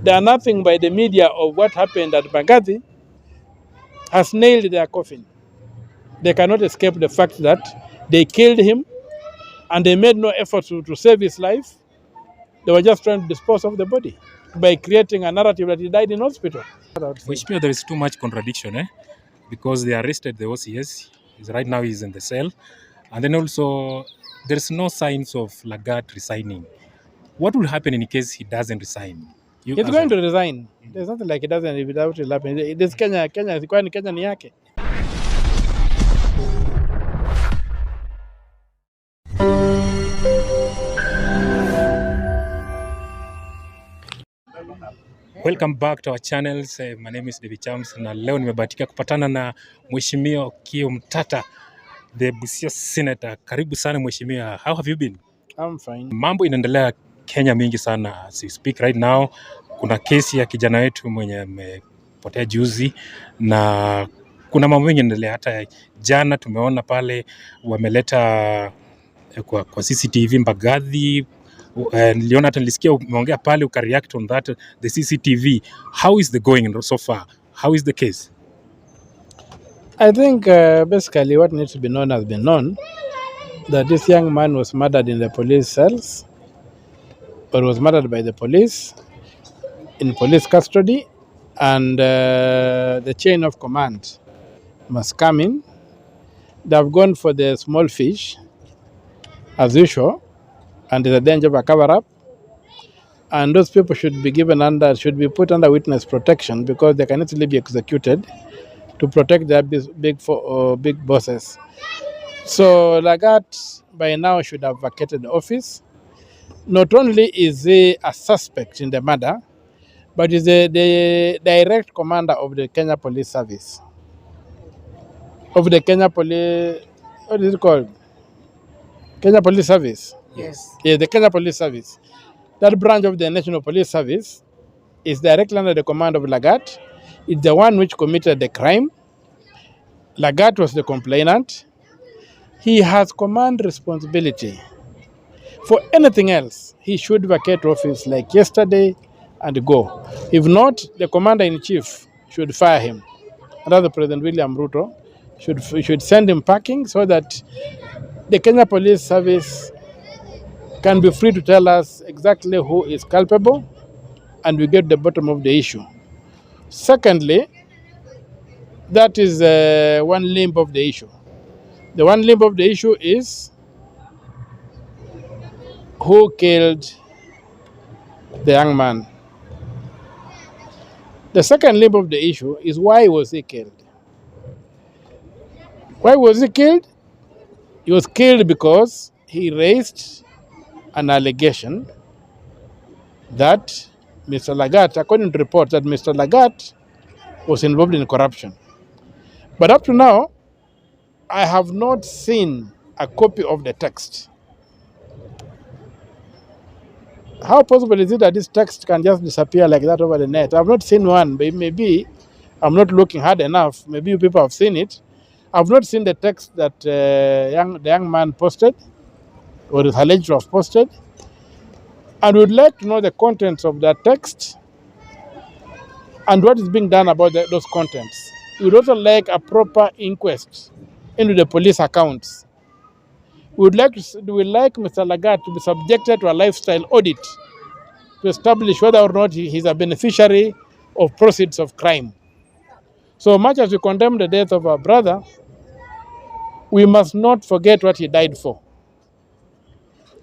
The unwrapping by the media of what happened at Benghazi has nailed their coffin. They cannot escape the fact that they killed him and they made no effort to save his life. They were just trying to dispose of the body by creating a narrative that he died in hospital. Which means there is too much contradiction, because they arrested the OCS. Right now he's in the cell. And then also there's no signs of Lagat resigning. What will happen in case he doesn't resign? He's going to resign. There's nothing like it doesn't without it happening. This Kenya ni yake. Welcome back to our channels. My name is David Chams na leo nimebahatika kupatana na Mheshimiwa Okiya Omutata, the Busia Senator. Karibu sana Mheshimiwa. How have you been? I'm fine. Mambo inaendelea Kenya mingi sana. As we speak right now, kuna kesi ya kijana wetu mwenye amepotea juzi na kuna mambo mengi yanaendelea. Hata jana tumeona pale wameleta kwa CCTV Mbagathi. Niliona hata nilisikia umeongea pale ukareact on that, the CCTV. How is the going so far? How is the case? I think basically what needs to be known has been known, that this young man was murdered in the police cells, or was murdered by the police in police custody, and the chain of command must come in. They have gone for the small fish as usual, and there's a danger of a cover-up, and those people should be put under witness protection, because they can easily be executed to protect their big bosses. So Lagat by now should have vacated the office. Not only is he a suspect in the murder, but is the direct commander of the Kenya Police Service. Of the Kenya Police, what is it called? Kenya Police Service. Yes. Yeah, the Kenya Police Service. That branch of the National Police Service is directly under the command of Lagat. It's the one which committed the crime. Lagat was the complainant. He has command responsibility. For anything else, he should vacate office like yesterday and go. If not, the commander-in-chief should fire him. Rather, President William Ruto should send him packing, so that the Kenya Police Service can be free to tell us exactly who is culpable, and we get the bottom of the issue. Secondly, that is one limb of the issue. The one limb of the issue is who killed the young man. The second limb of the issue is why was he killed? Why was he killed? He was killed because he raised an allegation that Mr. Lagat, according to reports, that Mr. Lagat was involved in corruption. But up to now, I have not seen a copy of the text. How possible is it that this text can just disappear like that over the net? I've not seen one, but maybe I'm not looking hard enough. Maybe you people have seen it. I've not seen the text that the young man posted, or is alleged to have posted. And we'd like to know the contents of that text and what is being done about those contents. We would also like a proper inquest into the police accounts. We would like Mr. Lagat to be subjected to a lifestyle audit to establish whether or not he is a beneficiary of proceeds of crime. So much as we condemn the death of our brother, we must not forget what he died for.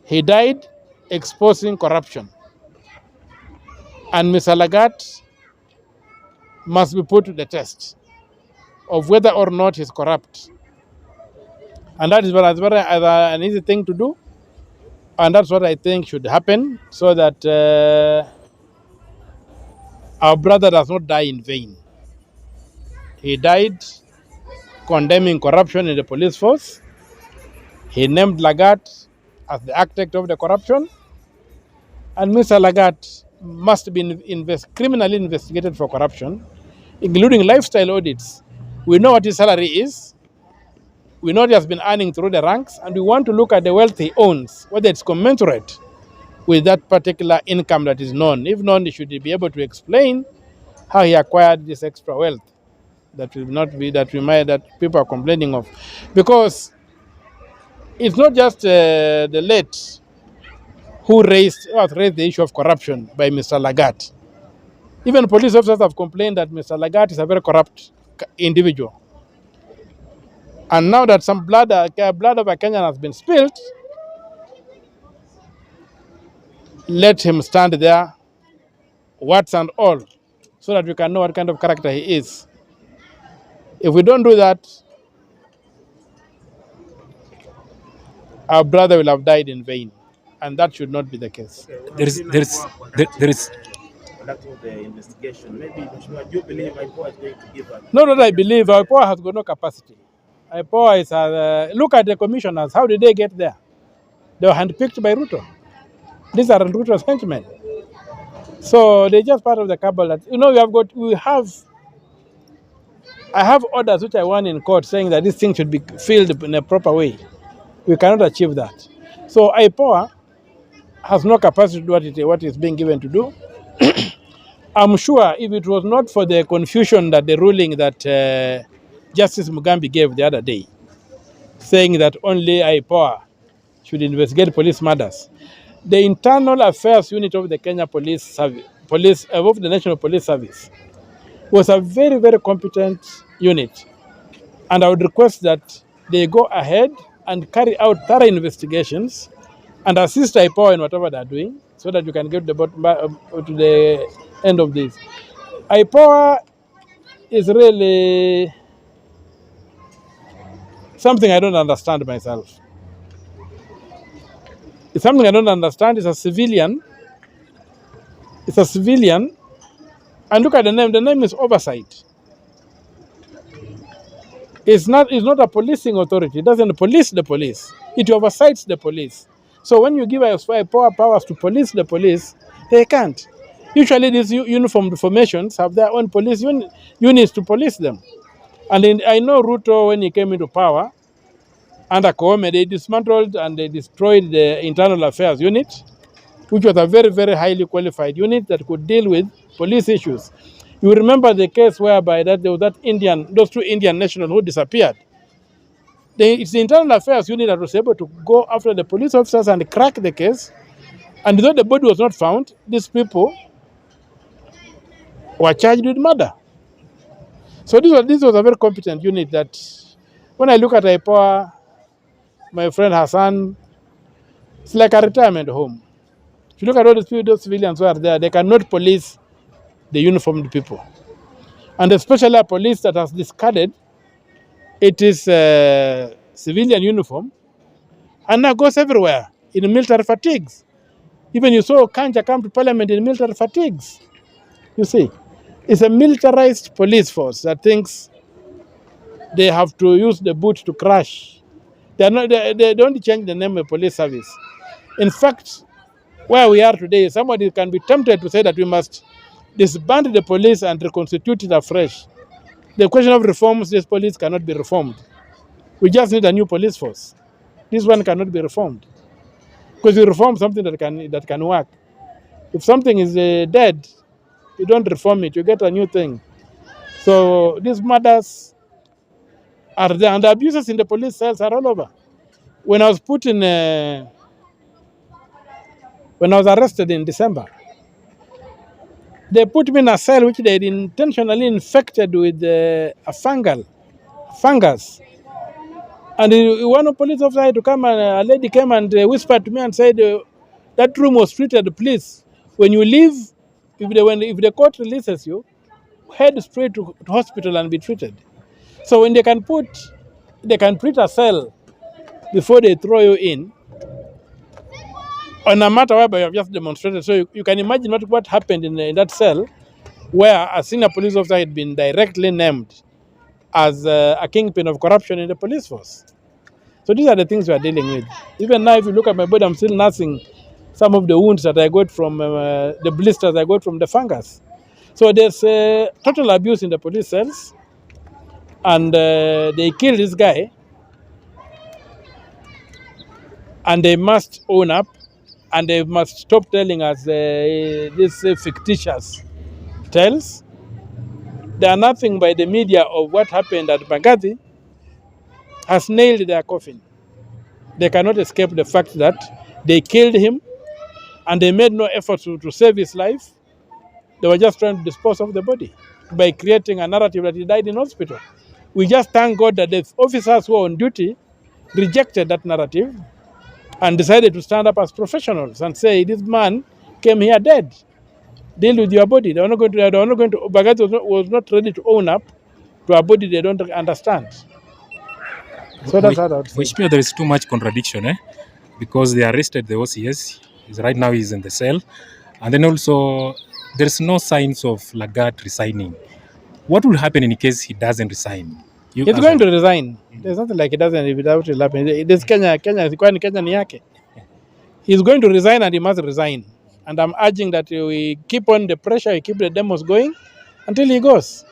He died exposing corruption. And Mr. Lagat must be put to the test of whether or not he's corrupt. And that is an easy thing to do. And that's what I think should happen, so that our brother does not die in vain. He died condemning corruption in the police force. He named Lagat as the architect of the corruption. And Mr. Lagat must be criminally investigated for corruption, including lifestyle audits. We know what his salary is. We know he has been earning through the ranks, and we want to look at the wealth he owns, whether it's commensurate with that particular income that is known. If known, he should be able to explain how he acquired this extra wealth that will not be that people are complaining of, because it's not just the late who raised the issue of corruption by Mr. Lagat. Even police officers have complained that Mr. Lagat is a very corrupt individual. And now that some blood of a Kenyan has been spilled, let him stand there, words and all, so that we can know what kind of character he is. If we don't do that, our brother will have died in vain, and that should not be the case. There is Conducting the investigation. Maybe do you believe IPOA is going to give up? No, I believe IPOA has got no capacity. IPOA is, look at the commissioners. How did they get there? They were handpicked by Ruto. These are Ruto's henchmen. So they're just part of the cabal. That, I have orders which I won in court saying that this thing should be filled in a proper way. We cannot achieve that. So IPOA has no capacity to do what is being given to do. I'm sure if it was not for the confusion that the ruling that Justice Mugambi gave the other day, saying that only IPOA should investigate police murders, the internal affairs unit of the Kenya Police Service, of the National Police Service, was a very, very competent unit. And I would request that they go ahead and carry out thorough investigations and assist IPOA in whatever they're doing, so that you can get to the end of this. IPOA is really something I don't understand myself. It's something I don't understand. It's a civilian. And look at the name. The name is oversight. It's not a policing authority. It doesn't police the police. It oversights the police. So when you give IPOA powers to police the police, they can't. Usually these uniformed formations have their own police units to police them. And I know Ruto, when he came into power, under Koome, they dismantled and they destroyed the Internal Affairs Unit, which was a very, very highly qualified unit that could deal with police issues. You remember the case whereby there was those two Indian nationals who disappeared. It's the Internal Affairs Unit that was able to go after the police officers and crack the case. And though the body was not found, these people were charged with murder. So this was a very competent unit that, when I look at IPOA, my friend Hassan, it's like a retirement home. If you look at all those civilians who are there, they cannot police the uniformed people. And especially a police that has discarded its civilian uniform and now goes everywhere in military fatigues. Even you saw Kanja come to parliament in military fatigues. You see, it's a militarized police force that thinks they have to use the boot to crash. They don't change the name of police service. In fact, where we are today, somebody can be tempted to say that we must disband the police and reconstitute it afresh. The question of reforms, this police cannot be reformed. We just need a new police force. This one cannot be reformed. Because you reform something that can work. If something is dead, you don't reform it, you get a new thing. So these murders are there, and the abuses in the police cells are all over. When I was arrested in December, they put me in a cell which they had intentionally infected with a fungus. And one police officer had to come, and a lady came and whispered to me and said, that room was treated, please. When you leave, if the court releases you, head straight to hospital and be treated. So when they can treat a cell before they throw you in, on a matter whereby you have just demonstrated. So you can imagine what happened in that cell, where a senior police officer had been directly named as a kingpin of corruption in the police force. So these are the things we are dealing with. Even now, if you look at my body, I'm still nursing some of the wounds that I got from the blisters I got from the fungus. So there's total abuse in the police cells, and they killed this guy, and they must own up And they must stop telling us these fictitious tales. They are nothing by the media of what happened at Benghazi has nailed their coffin. They cannot escape the fact that they killed him and they made no effort to save his life. They were just trying to dispose of the body by creating a narrative that he died in hospital. We just thank God that the officers who were on duty rejected that narrative and decided to stand up as professionals and say, this man came here dead. Deal with your body. They were not going to. Benghazi was not ready to own up to a body they don't understand. So that's how I would say. Which means there is too much contradiction, because they arrested the OCS. Right now he's in the cell, and then also there's no signs of Lagat resigning. What will happen in case he doesn't resign? He's going to resign. There's nothing like it doesn't without it happening. This Kenya ni yake. He's going to resign and he must resign. And I'm urging that we keep on the pressure, we keep the demos going until he goes.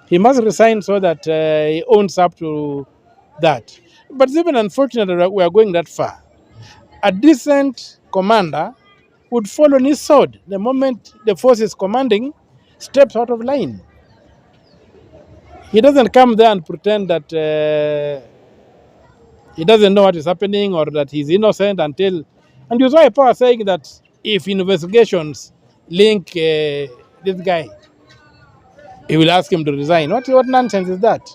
He must resign so that he owns up to that. But it's even unfortunate that we are going that far. A decent commander would fall on his sword the moment the force is commanding steps out of line. He doesn't come there and pretend that he doesn't know what is happening or that he's innocent until. And you saw IPOA saying that if investigations link this guy, he will ask him to resign. What nonsense is that?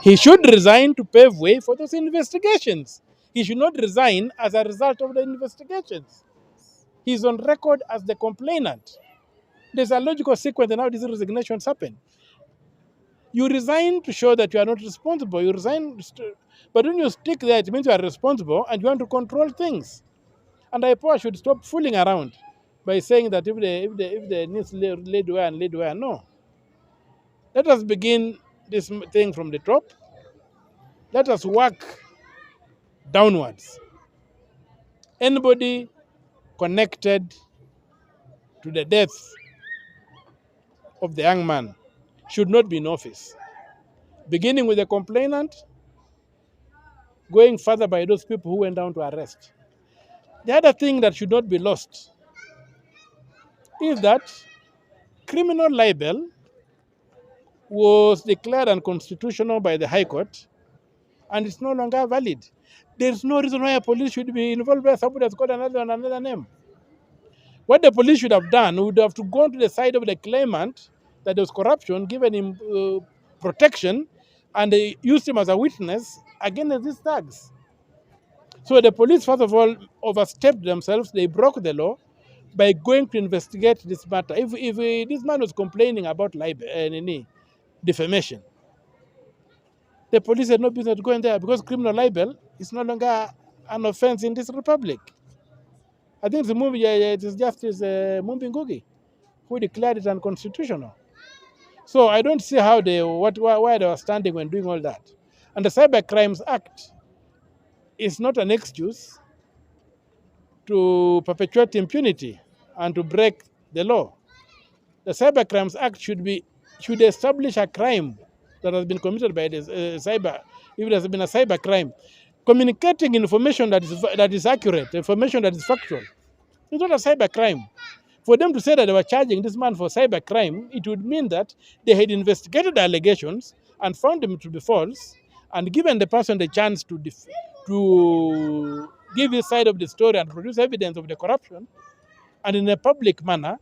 He should resign to pave way for those investigations. He should not resign as a result of the investigations. He's on record as the complainant. There's a logical sequence in how these resignations happen. You resign to show that you are not responsible. You resign, but when you stick there, it means you are responsible and you want to control things. And IPOA should stop fooling around by saying that if they need lead where and lead where. No. Let us begin this thing from the top. Let us work downwards. Anybody connected to the death of the young man should not be in office. Beginning with the complainant, going further by those people who went down to arrest. The other thing that should not be lost is that criminal libel was declared unconstitutional by the High Court and it's no longer valid. There's no reason why a police should be involved where somebody has got another name. What the police should have done would have to go to the side of the claimant that there was corruption, given him protection, and they used him as a witness against these thugs. So the police, first of all, overstepped themselves. They broke the law by going to investigate this matter. If this man was complaining about defamation, the police had no business going there because criminal libel is no longer an offense in this republic. I think it is Justice Mumbi Ngugi who declared it unconstitutional. So I don't see how why they were standing when doing all that. And the Cyber Crimes Act is not an excuse to perpetuate impunity and to break the law. The Cyber Crimes Act should establish a crime that has been committed by the cyber, if it has been a cyber crime. Communicating information that is accurate, information that is factual, it's not a cyber crime. For them to say that they were charging this man for cyber crime, it would mean that they had investigated the allegations and found them to be false and given the person the chance to give his side of the story and produce evidence of the corruption and in a public manner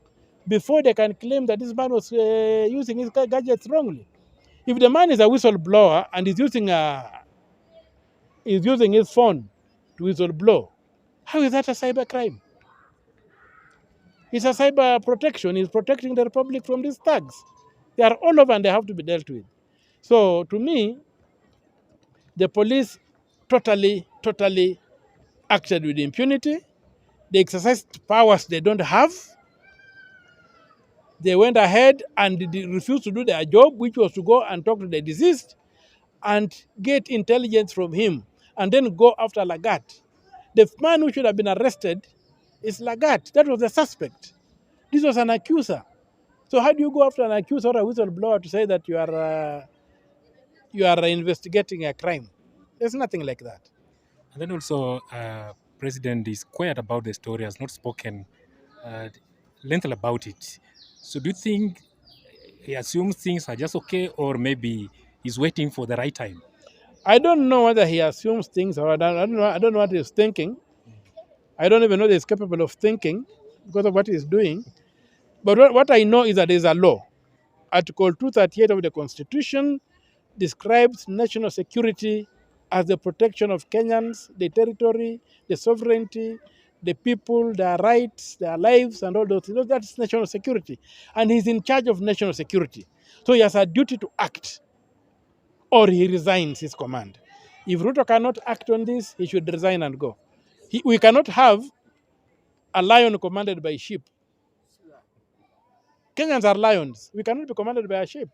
before they can claim that this man was using his gadgets wrongly. If the man is a whistleblower and is using his phone to whistleblow, how is that a cyber crime? It's a cyber protection. It's protecting the republic from these thugs. They are all over and they have to be dealt with. So to me, the police totally acted with impunity. They exercised powers they don't have. They went ahead and they refused to do their job, which was to go and talk to the deceased and get intelligence from him and then go after Lagat. The man who should have been arrested is Lagat. That was the suspect. This was an accuser. So how do you go after an accuser or a whistleblower to say that you are investigating a crime? There's nothing like that. And then also, president is quiet about the story, has not spoken lengthy about it. So do you think he assumes things are just okay, or maybe he's waiting for the right time? I don't know whether he assumes things or I don't know. I don't know what he's thinking. I don't even know that he's capable of thinking because of what he's doing. But what I know is that there's a law. Article 238 of the Constitution describes national security as the protection of Kenyans, the territory, the sovereignty, the people, their rights, their lives, and all those things. That's national security. And he's in charge of national security. So he has a duty to act, or he resigns his command. If Ruto cannot act on this, he should resign and go. We cannot have a lion commanded by sheep. Kenyans are lions. We cannot be commanded by a sheep.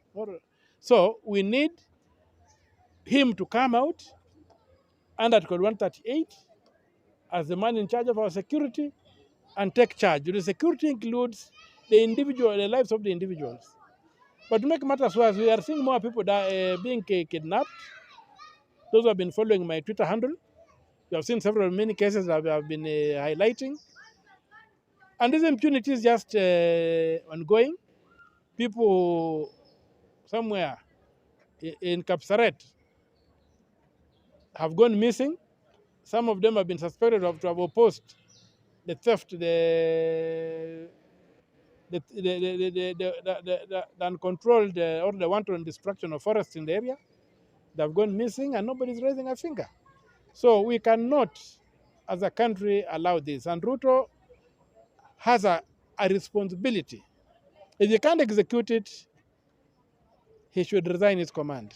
So we need him to come out under Article 138 as the man in charge of our security and take charge. The security includes the lives of the individuals. But to make matters worse, we are seeing more people being kidnapped. Those who have been following my Twitter handle, you have seen many cases that I have been highlighting. And this impunity is just ongoing. People somewhere in Kapsaret have gone missing. Some of them have been suspected of to have opposed the theft, the uncontrolled or the wanton destruction of forests in the area. They have gone missing and nobody's raising a finger. So we cannot, as a country, allow this. And Ruto has a responsibility. If he can't execute it, he should resign his command.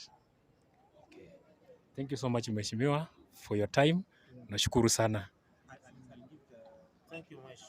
Thank you so much, Mheshimiwa, for your time. Nashukuru sana. Thank you much.